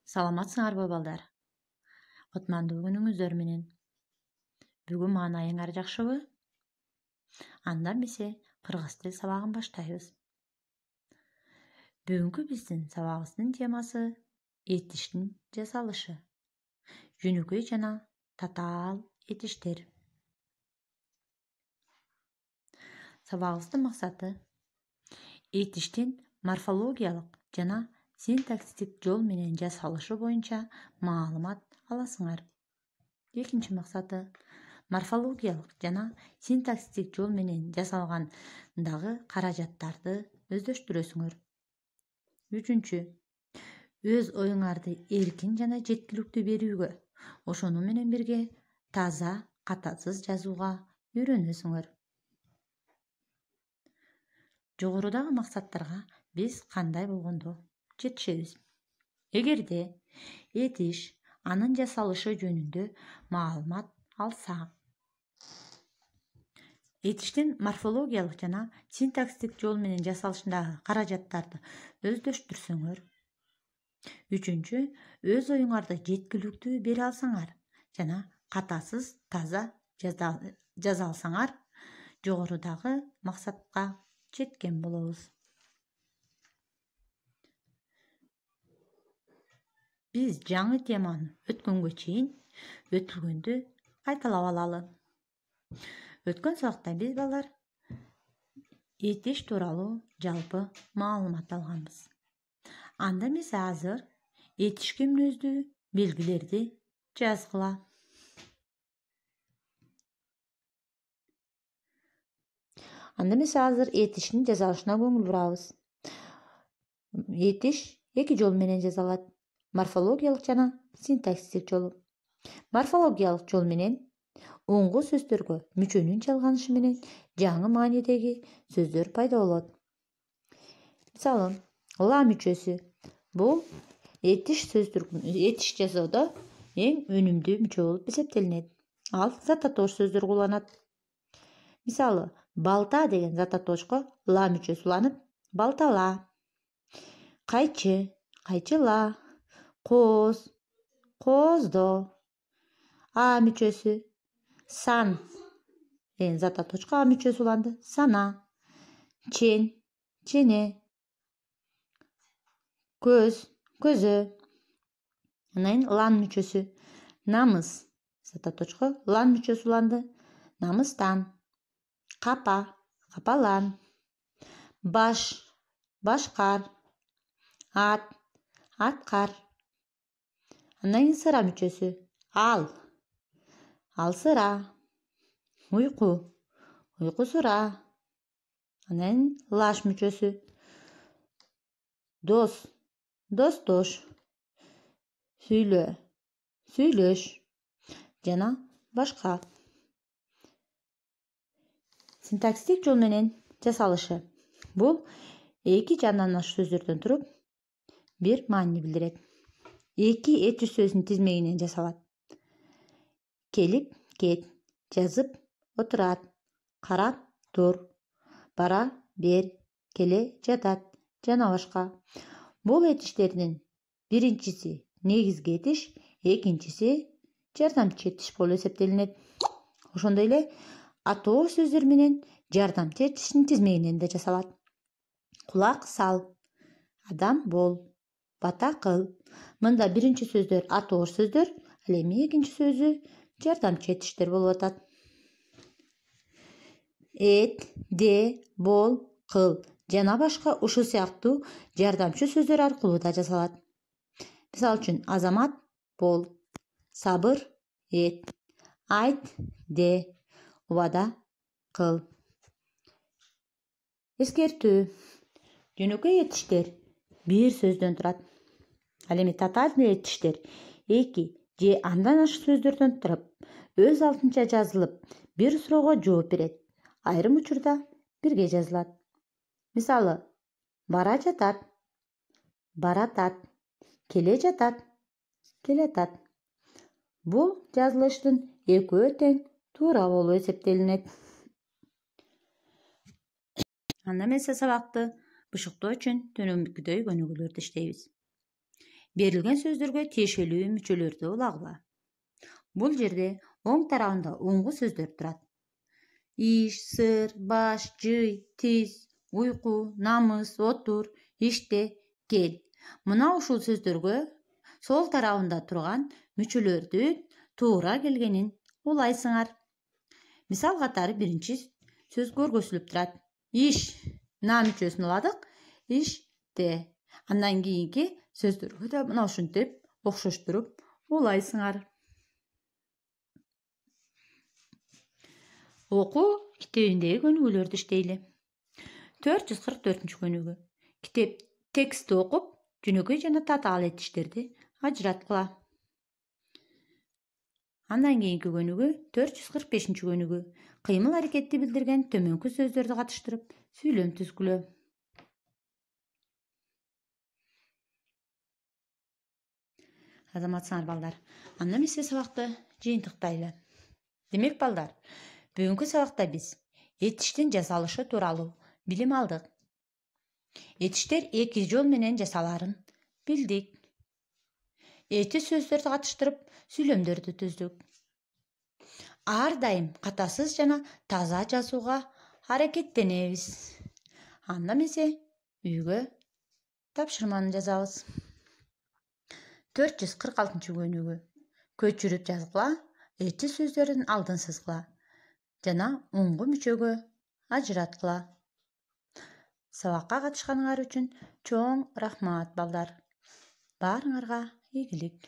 Саламатсыңарбы балдар? Отмандуу күнүңүздөр менен. Бүгүн маанайыңар жакшыбы? Анда эмесе кыргыз тил сабагын баштайбыз. Бүгүнкү биздин сабагыбыздын темасы этиштин жасалышы. Жөнөкөй жана татаал этиштер. Сабагыбыздын максаты этиштин морфологиялык жана синтаксистик жол менен жасалышы боюнча маалымат аласыңар. Экинчи максаты морфологиялык жана синтаксистик жол менен жасалгандагы каражаттарды өздөштүрөсүңөр. Үчүнчү, өз оюңарды эркин жана жеткиликтүү берүүгө, ошону менен бирге таза, катасыз жазууга үйрөнөсүңөр. Жогорудагы максаттарга биз кандай болгондо жетишебиз? Эгерде этиш анын жасалышы жөнүндө маалымат алсак, этиштин морфологиялык жана синтаксистик жол менен жасалышындагы каражаттарды өздөштүрсөңөр. Үчүнчү, өз оюңарды жеткиликтүү бере алсаңар жана катасыз, таза жаза алсаңар, жогорудагы максатка жеткен болобуз. Биз жаңы теманы өткөнгө чейин өтүлгөндү кайталап алалы. Өткөн сабакта биз балдар этиш тууралуу жалпы маалымат алганбыз. Анда эмесе азыр этишке мүнөздүү белгилерди жазгыла. Анда эмесе азыр этиштин жасалышына көңүл бурабыз. Этиш эки жол менен жасалат. Морфологиялык жана синтаксистик жолу. Морфологиялык жол менен оңго сөздөргө мүчөнүн чалганышы менен жаңы маанидеги сөздөр пайда болот. Мисалы, ла мүчөсү бул этиш жасоодо эң өнүмдүү мүчө болуп эсептелинет. Ал зататош сөздөр кулланат. Мисалы, балта деген зататошко ла мүчөсү уланып, балтала. Кайчы, кайчыла. Кооз, кооздо. А мүчөсү сан деген зататошко а мүчөсү уланды, сана. Чен, чене. Көз, көзө. Анан лан мүчөсү намыс зататошко лан мүчөсү уланды, намыстан. Капа, капалан. Баш, башкар. Ат, аткар. Анан сыра мүчөсү ал, алсыра. Уйку, уйкусура. Анан лаш мүчөсү дос, достош. Сүйлө, сүйлөш жана башка. Синтаксистик жол менен жасалышы. Бул эки жандан ашык сөздөрдөн туруп бир маани билдирет. Эки этиш сөзүнүн тизмегинен жасалат. Келип, кет, жазып, отурат, карап, тур, бара, бер, келе, жатат жана башка. Бул этиштердин биринчиси негизги этиш, экинчиси жардамчы этиш болуп эсептелинет. Ошондой эле атоо сөздөр менен жардамчы этиштин тизмегинен да жасалат. Кулак сал, адам бол, бата кыл. Мында биринчи сөздөр атоош сөздөр, ал эми экинчи сөзү жардамчы этиштер болуп атат. Эт, де, бол, кыл жана башка ушул сыяктуу жардамчы сөздөр аркылуу да жасалат. Мисалы үчүн азамат бол, сабыр эт, айт де, убада кыл. Эскертүү. Жөнөкөй этиштер бир сөздөн турат. Ал эми татаальный этиштер эки же андан ашык сөздөрдөн туруп, өз алдынча жазылып, бир суроого жооп берет. Айрым учурда бирге жазылат. Мисалы, бара жатат, баратат, келе жатат, келатат. Бул жазылыштын экөө тең туура болуп эсептелинет. Анда эмесе сабакты бышыктоо үчүн төнөмүккүдөй көнүгүүлөрдү иштейбиз. Берилген сөздөргө тиешелүү мүчөлөрдү улагыла. Бул жерде оң тарабында уңгу сөздөр турат. Иш, сыр, баш, жый, тиз, уйку, намыс, отур, иште, кел. Мына ушул сөздөргө сол тарабында турган мүчөлөрдүн туура келгенин улайсыңар. Мисал катары биринчи сөз көргөзүлүп турат. Иш, на мүчөсүн уладык. Иште. Андан кийинки сөздөргө да мына ушинтип окшоштуруп улайсыңар. Окуу китебиндеги көнүгүүлөрдү иштейли. 444 көнүгүү. Китеп текстти окуп, жөнөкөй жана татаал этиштерди ажыраткыла. Андан кийинки көнүгүү 445 көнүгүү. Кыймыл аракетти билдирген төмөнкү сөздөрдү катыштырып сүйлөм түзгүлө. Азаматсыңар балдар. Анда эмесе сабакты жыйынтыктайлы. Демек балдар, бүгүнкү сабакта биз этиштин жасалышы тууралуу билим алдык. Этиштер эки жол менен жасалаарын билдик. Эти сөздөрдү катыштырып сүйлөмдөрдү түздүк. Ар дайым катасыз жана таза жазууга аракеттенебиз. Анда эмесе үйгө тапшырманы жазабыз. 446 көнүгүү. Көчүрүп жазгыла, эти сөздөрдүн алдын сызгыла жана уңгу мүчөгө ажыраткыла. Сабакка катышканыңар үчүн чоң рахмат балдар. Баарыңарга ийгилик.